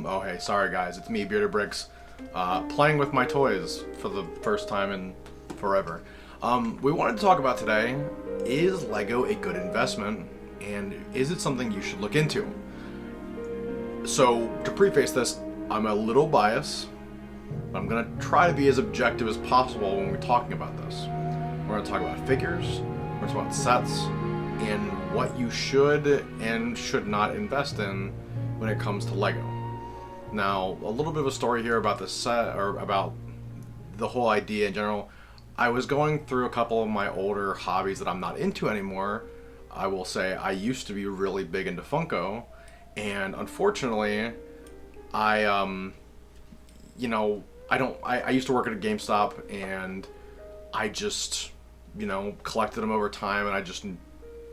Oh, hey, sorry guys, it's me, Bearded Bricks, playing with my toys for the first time in forever. We wanted to talk about today, is Lego a good investment, and is it something you should look into? So, to preface this, I'm a little biased, but I'm going to try to be as objective as possible when we're talking about this. We're going to talk about figures, we're going to talk about sets, and what you should and should not invest in when it comes to Lego. Now, a little bit of a story here about the set, or about the whole idea in general. I was going through a couple of my older hobbies that I'm not into anymore. I will say I used to be really big into Funko, and unfortunately, I used to work at a GameStop, and I just, collected them over time, and I just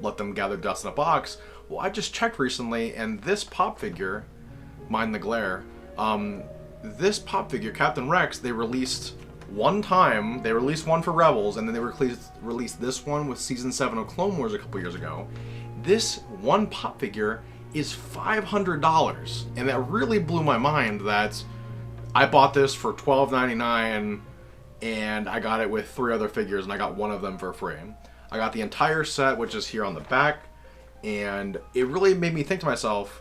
let them gather dust in a box. Well, I just checked recently, and this pop figure, mind the glare, this pop figure, Captain Rex, they released one time. They released one for Rebels, and then they released this one with Season 7 of Clone Wars a couple years ago. This one pop figure is $500, and that really blew my mind that I bought this for $12.99, and I got it with 3 other figures, and I got one of them for free. I got the entire set, which is here on the back, and it really made me think to myself,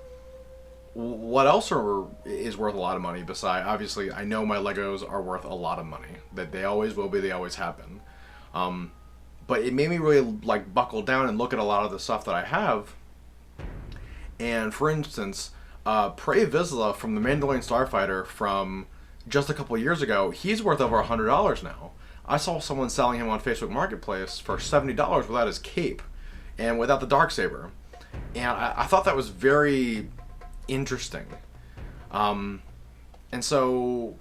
what else is worth a lot of money besides, obviously, I know my Legos are worth a lot of money. That they always will be, they always have been. But it made me really, buckle down and look at a lot of the stuff that I have. And, for instance, Pre Vizsla from the Mandalorian Starfighter from just a couple years ago, he's worth over $100 now. I saw someone selling him on Facebook Marketplace for $70 without his cape and without the Darksaber. And I thought that was very interesting. And so,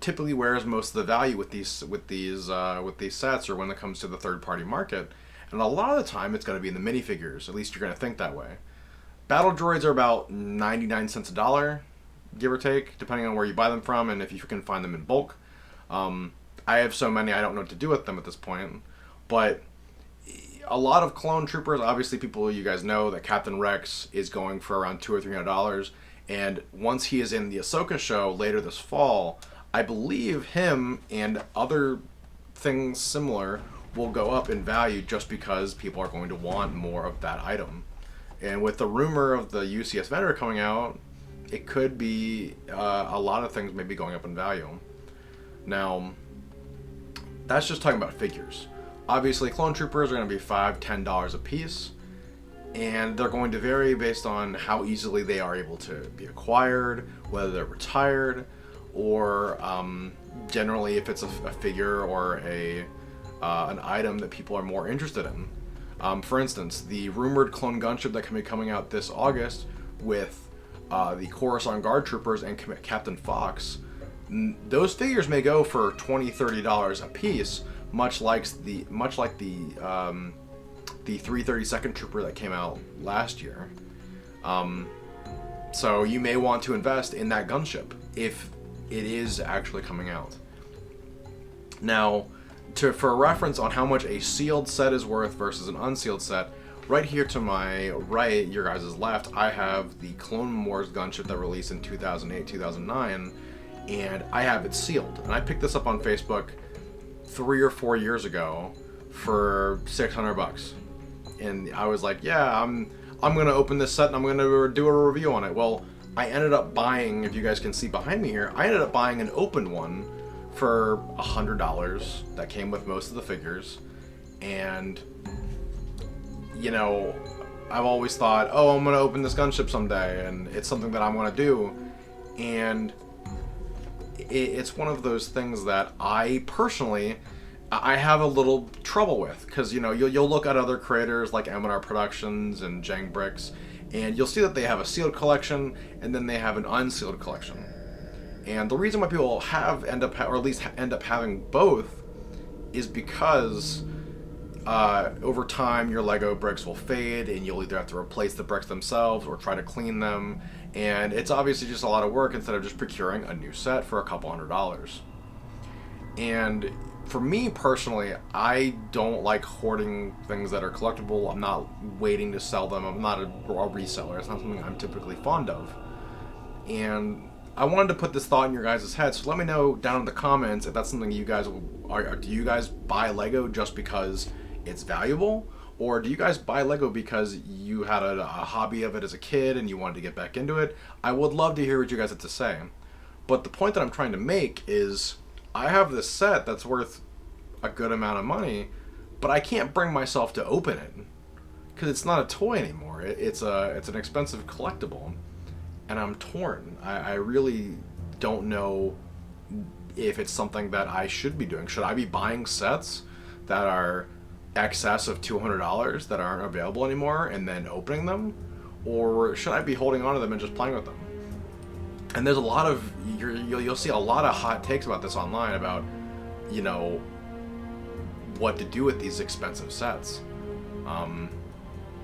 typically where's most of the value with these sets, or when it comes to the third-party market? And a lot of the time it's going to be in the minifigures. At least you're going to think that way. Battle droids are about 99 cents a dollar, give or take, depending on where you buy them from and if you can find them in bulk. I have so many I don't know what to do with them at this point. But a lot of clone troopers, obviously you guys know that Captain Rex is going for around $200 or $300. And once he is in the Ahsoka show later this fall, I believe him and other things similar will go up in value just because people are going to want more of that item. And with the rumor of the UCS vendor coming out, it could be a lot of things maybe going up in value. Now, that's just talking about figures. Obviously, clone troopers are going to be $5, $10 a piece, and they're going to vary based on how easily they are able to be acquired, whether they're retired, or generally if it's a figure or an item that people are more interested in. For instance, the rumored clone gunship that can be coming out this August with the Coruscant Guard Troopers and Captain Fox, those figures may go for $20, $30 a piece, much like the 332nd Trooper that came out last year. So you may want to invest in that gunship if it is actually coming out. Now, for a reference on how much a sealed set is worth versus an unsealed set, right here to my right, your guys' left, I have the Clone Wars gunship that released in 2008, 2009, and I have it sealed. And I picked this up on Facebook 3 or 4 years ago for $600. And I was like, yeah, I'm gonna open this set and I'm gonna do a review on it. Well, I ended up buying, if you guys can see behind me here, I ended up buying an open one for $100 that came with most of the figures. And I've always thought, oh, I'm gonna open this gunship someday, and it's something that I'm gonna do. And it's one of those things that I have a little trouble with, because you'll look at other creators like M&R Productions and Jang Bricks, and you'll see that they have a sealed collection and then they have an unsealed collection. And the reason why people end up having both is because over time your Lego bricks will fade, and you'll either have to replace the bricks themselves or try to clean them, and it's obviously just a lot of work instead of just procuring a new set for a couple $100. And for me personally, I don't like hoarding things that are collectible. I'm not waiting to sell them. I'm not a reseller. It's not something I'm typically fond of. And I wanted to put this thought in your guys' head, so let me know down in the comments if that's something you guys are. Do you guys buy Lego just because it's valuable? Or do you guys buy Lego because you had a hobby of it as a kid and you wanted to get back into it? I would love to hear what you guys have to say. But the point that I'm trying to make is I have this set that's worth a good amount of money, but I can't bring myself to open it because it's not a toy anymore. It's an expensive collectible, and I'm torn. I really don't know if it's something that I should be doing. Should I be buying sets that are excess of $200 that aren't available anymore and then opening them, or should I be holding on to them and just playing with them? And there's a lot of you'll see a lot of hot takes about this online about, you know, what to do with these expensive sets.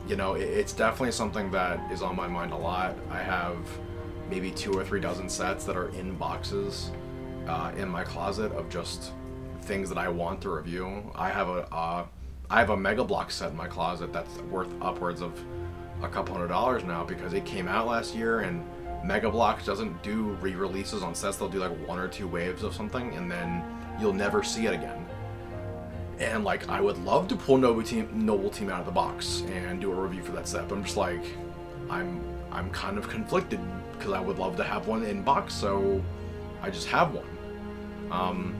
You know, it's definitely something that is on my mind a lot. I have maybe 2 or 3 dozen sets that are in boxes in my closet of just things that I want to review. I have a Mega Block set in my closet that's worth upwards of a couple $100s now because it came out last year, and Mega Bloks doesn't do re-releases on sets. They'll do like 1 or 2 waves of something and then you'll never see it again. And like, I would love to pull Noble Team out of the box and do a review for that set, but I'm just like, I'm kind of conflicted because I would love to have one in box, so I just have one.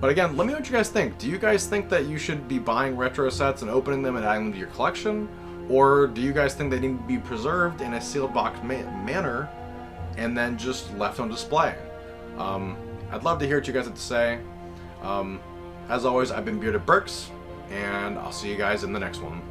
But again, let me know what you guys think. Do you guys think that you should be buying retro sets and opening them and adding them to your collection? Or do you guys think they need to be preserved in a sealed box manner and then just left on display? I'd love to hear what you guys have to say. As always, I've been Bearded Burks, and I'll see you guys in the next one.